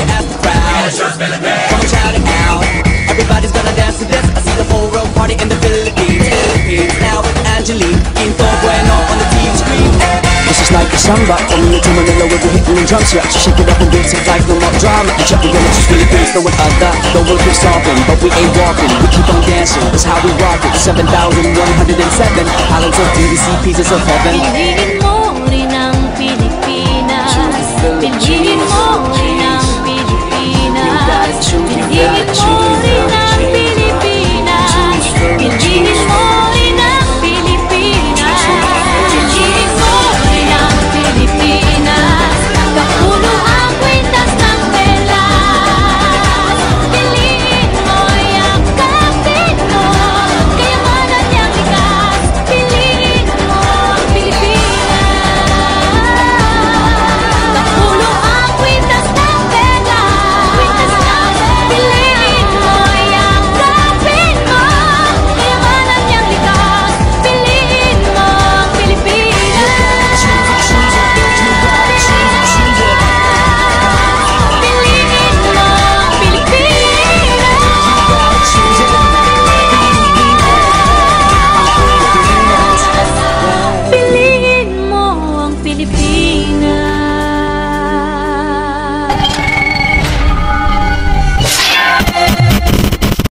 you ask the crowd. Come on, shout it out. Everybody's gonna dance to this. I see the whole world party in the Philippines. Now with Angelique, Quinto Bueno on the TV screen. This is like a samba, coming to Manila with the hitting and drums. Yeah, so shake it up and dance it like no more drama. And check again, it's just Philippines, no one other. The world keeps stopping, but we ain't walking. We keep on dancing, that's how we rock it. 7,107 islands of DDC, pieces of heaven. Piliin mo rin ang Pilipinas.